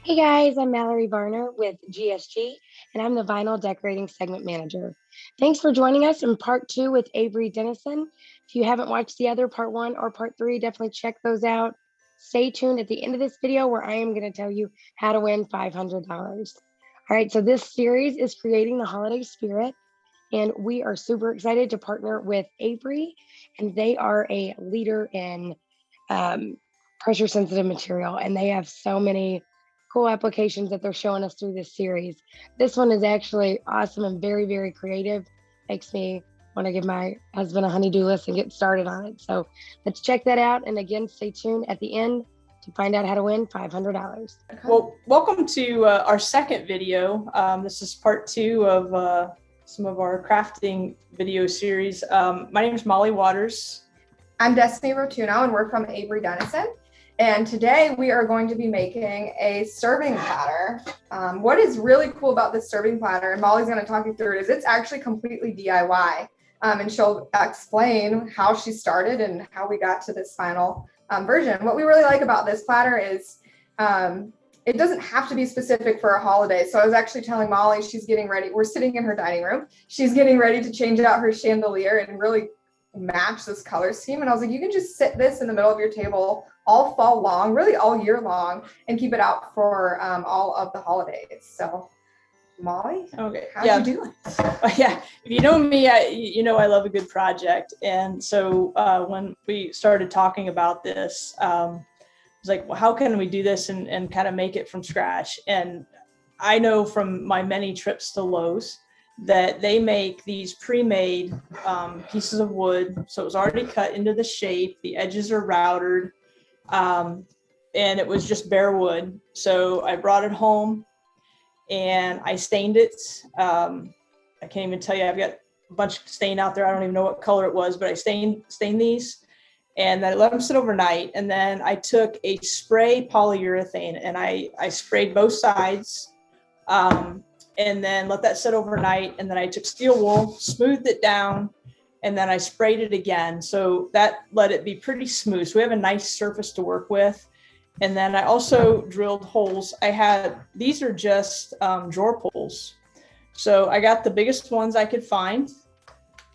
Hey guys, I'm Mallory Varner with GSG, and I'm the Vinyl Decorating Segment Manager. Thanks for joining us in part two with Avery Dennison. If you haven't watched the other part one or part three, definitely check those out. Stay tuned at the end of this video where I am going to tell you how to win $500. All right, so this series is creating the holiday spirit, and we are super excited to partner with Avery, and they are a leader in um, pressure sensitive material, and they have so many cool applications that they're showing us through this series. This one is actually awesome and very, very creative. Makes me want to give my husband a honey-do list and get started on it. So let's check that out. And again, stay tuned at the end to find out how to win $500. Well, welcome to our second video. This is part two of some of our crafting video series. My name is Molly Waters. I'm Destiny Rotuno, and we're from Avery Dennison. And today we are going to be making a serving platter. What is really cool about this serving platter, and Molly's going to talk you through it, is it's actually completely DIY. And she'll explain how she started and how we got to this final version. What we really like about this platter is it doesn't have to be specific for a holiday. So I was actually telling Molly, she's getting ready. We're sitting in her dining room. She's getting ready to change out her chandelier and really match this color scheme. And I was like, you can just sit this in the middle of your table all fall long, really all year long, and keep it out for all of the holidays. So Molly, okay, how'd you do it? Yeah, if you know me, you know I love a good project. And so when we started talking about this, I was like, well, how can we do this and kind of make it from scratch? And I know from my many trips to Lowe's that they make these pre-made pieces of wood. So it was already cut into the shape. The edges are routed. And it was just bare wood. So I brought it home and I stained it. I can't even tell you, I've got a bunch of stain out there. I don't even know what color it was, but I stained these and then I let them sit overnight. And then I took a spray polyurethane and I sprayed both sides and then let that sit overnight. And then I took steel wool, smoothed it down, and then I sprayed it again. So that let it be pretty smooth. So we have a nice surface to work with. And then I also drilled holes. These are just drawer pulls. So I got the biggest ones I could find.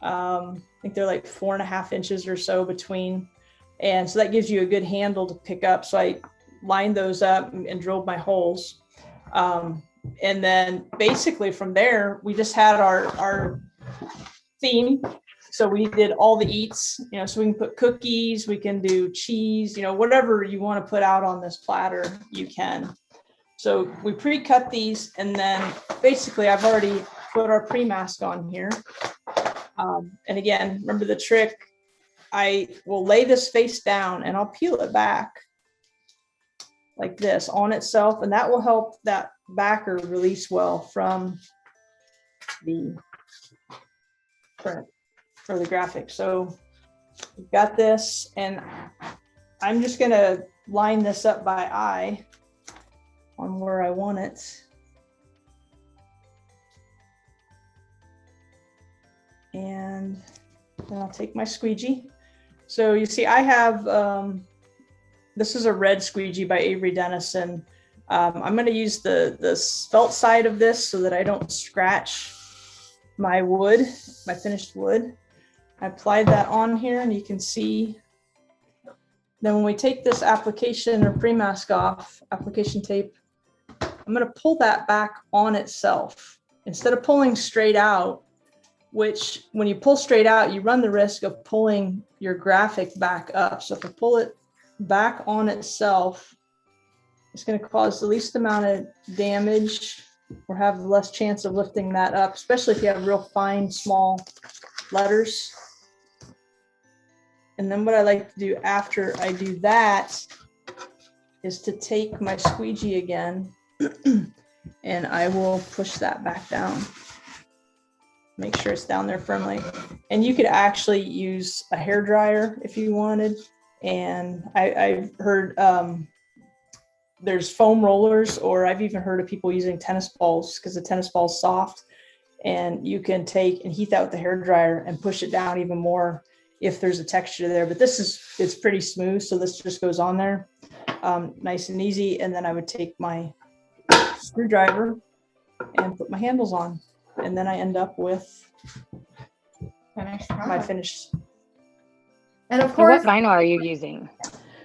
I think they're like 4.5 inches or so between. And so that gives you a good handle to pick up. So I lined those up and drilled my holes. And then basically from there, we just had our theme. So we did all the eats, so we can put cookies, we can do cheese, whatever you want to put out on this platter, you can. So we pre-cut these, and then basically I've already put our pre-mask on here. And again, remember the trick, I will lay this face down and I'll peel it back like this on itself, and that will help that backer release well from the print for the graphic. So we've got this, and I'm just going to line this up by eye on where I want it. And then I'll take my squeegee. So you see I have, this is a red squeegee by Avery Dennison. I'm going to use the felt side of this so that I don't scratch my wood, my finished wood. I applied that on here, and you can see. Then when we take this application or pre-mask off, application tape, I'm going to pull that back on itself. Instead of pulling straight out, which when you pull straight out, you run the risk of pulling your graphic back up. So if I pull it back on itself, it's going to cause the least amount of damage or have the less chance of lifting that up, especially if you have real fine, small letters. And then what I like to do after I do that is to take my squeegee again and I will push that back down. Make sure it's down there firmly. And you could actually use a hair dryer if you wanted. And I've heard there's foam rollers, or I've even heard of people using tennis balls because the tennis ball's soft. And you can take and heat that with the hair dryer and push it down even more if there's a texture there. But it's pretty smooth, so this just goes on there nice and easy. And then I would take my screwdriver and put my handles on. And then I end up with my finished. And of And course, what vinyl are you using?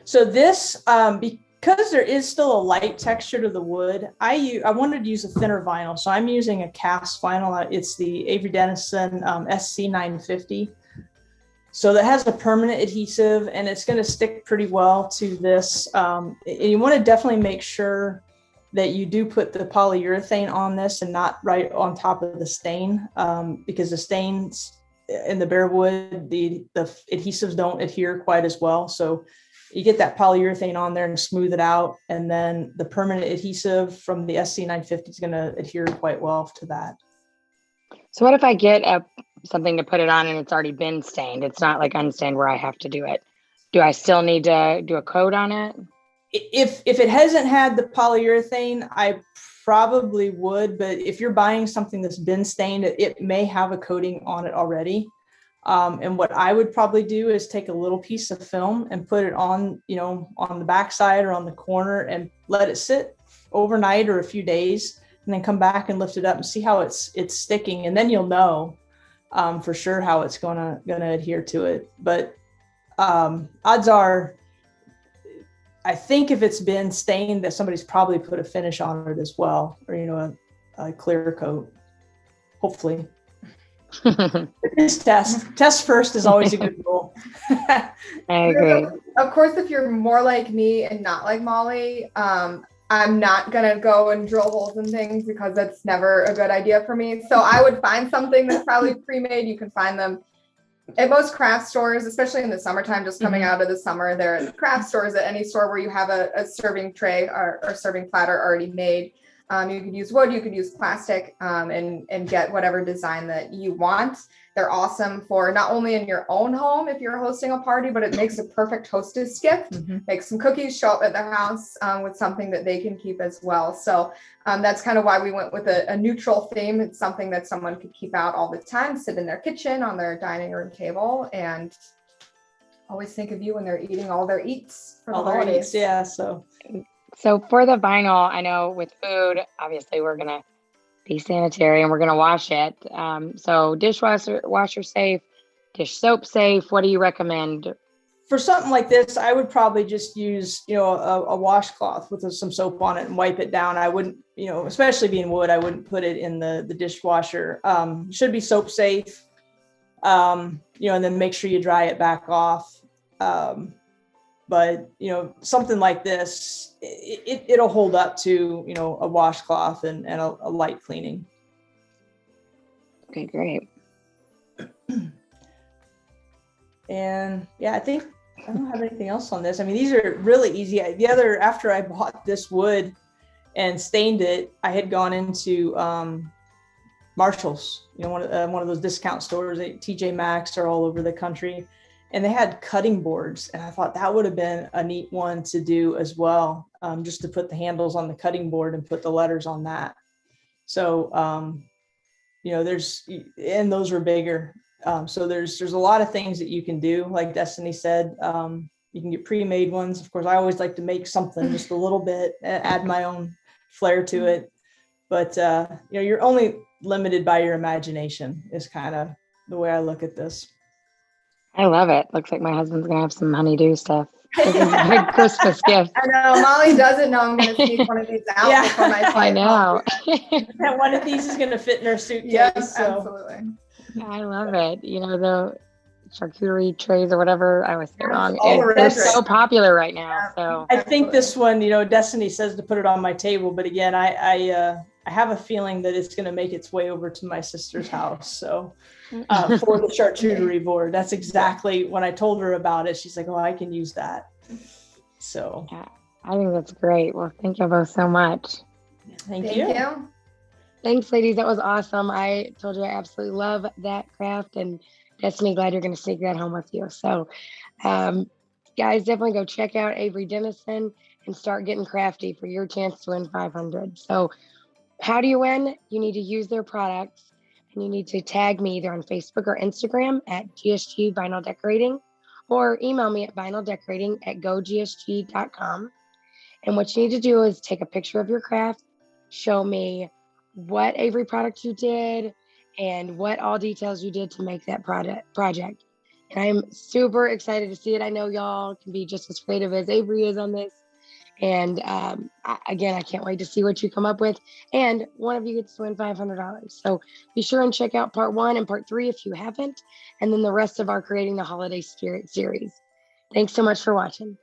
So this, because there is still a light texture to the wood, I wanted to use a thinner vinyl. So I'm using a cast vinyl. It's the Avery Dennison SC950. So that has a permanent adhesive and it's going to stick pretty well to this. And you want to definitely make sure that you do put the polyurethane on this and not right on top of the stain, because the stains in the bare wood, the adhesives don't adhere quite as well. So you get that polyurethane on there and smooth it out. And then the permanent adhesive from the SC950 is going to adhere quite well to that. So what if I get something to put it on and it's already been stained? It's not like unstained where I have to do it. Do I still need to do a coat on it? If it hasn't had the polyurethane, I probably would, but if you're buying something that's been stained, it may have a coating on it already. And what I would probably do is take a little piece of film and put it on, on the backside or on the corner and let it sit overnight or a few days, and then come back and lift it up and see how it's sticking. And then you'll know for sure how it's gonna adhere to it. But odds are, I think if it's been stained, that somebody's probably put a finish on it as well, or a clear coat, hopefully. Just test first is always a good rule. I agree. Of course, if you're more like me and not like Molly, I'm not gonna go and drill holes in things because that's never a good idea for me. So I would find something that's probably pre-made. You can find them at most craft stores, especially in the summertime, just coming out of the summer. There are craft stores at any store where you have a serving tray or serving platter already made. You could use wood, you could use plastic, and get whatever design that you want. They're awesome for not only in your own home if you're hosting a party, but it makes a perfect hostess gift. Make some cookies, show up at their house with something that they can keep as well. So that's kind of why we went with a neutral theme. It's something that someone could keep out all the time, sit in their kitchen, on their dining room table, and always think of you when they're eating all their eats for the holidays. Yeah, So for the vinyl, I know with food, obviously we're gonna be sanitary and we're gonna wash it. So washer safe, dish soap safe. What do you recommend? For something like this, I would probably just use, a washcloth with some soap on it and wipe it down. I wouldn't, especially being wood, I wouldn't put it in the dishwasher. Should be soap safe, and then make sure you dry it back off. But, something like this, it'll hold up to, a washcloth and a light cleaning. Okay, great. And yeah, I think I don't have anything else on this. I mean, these are really easy. After I bought this wood and stained it, I had gone into Marshall's, one of those discount stores. TJ Maxx are all over the country. And they had cutting boards. And I thought that would have been a neat one to do as well, just to put the handles on the cutting board and put the letters on that. So, and those were bigger. So there's a lot of things that you can do. Like Destiny said, you can get pre-made ones. Of course, I always like to make something just a little bit, add my own flair to it. But, you're only limited by your imagination is kind of the way I look at this. I love it. Looks like my husband's gonna have some honeydew stuff. This is a big Christmas gift. I know Molly doesn't know I'm gonna sneak one of these out before my flight. I know. And one of these is gonna fit in our suitcase. Yes, so. absolutely. I love it. The charcuterie trays or whatever. I always say it wrong. They're They're so popular right now. So I think this one, Destiny says to put it on my table, but again, I have a feeling that it's going to make its way over to my sister's house. So for the charcuterie board, that's exactly when I told her about it. She's like, "Oh, I can use that." So yeah, I think that's great. Well, thank you both so much. Thank you. Thanks, ladies. That was awesome. I told you I absolutely love that craft, and Destiny, glad you're going to sneak that home with you. So, guys, definitely go check out Avery Dennison and start getting crafty for your chance to win 500. So, how do you win? You need to use their products, and you need to tag me either on Facebook or Instagram at GSG Vinyl Decorating, or email me at vinyldecorating@gogsg.com. And what you need to do is take a picture of your craft, show me what Avery products you did and what all details you did to make that project. And I'm super excited to see it. I know y'all can be just as creative as Avery is on this. And again, I can't wait to see what you come up with. And one of you gets to win $500. So be sure and check out part 1 and part 3 if you haven't. And then the rest of our Creating the Holiday Spirit series. Thanks so much for watching.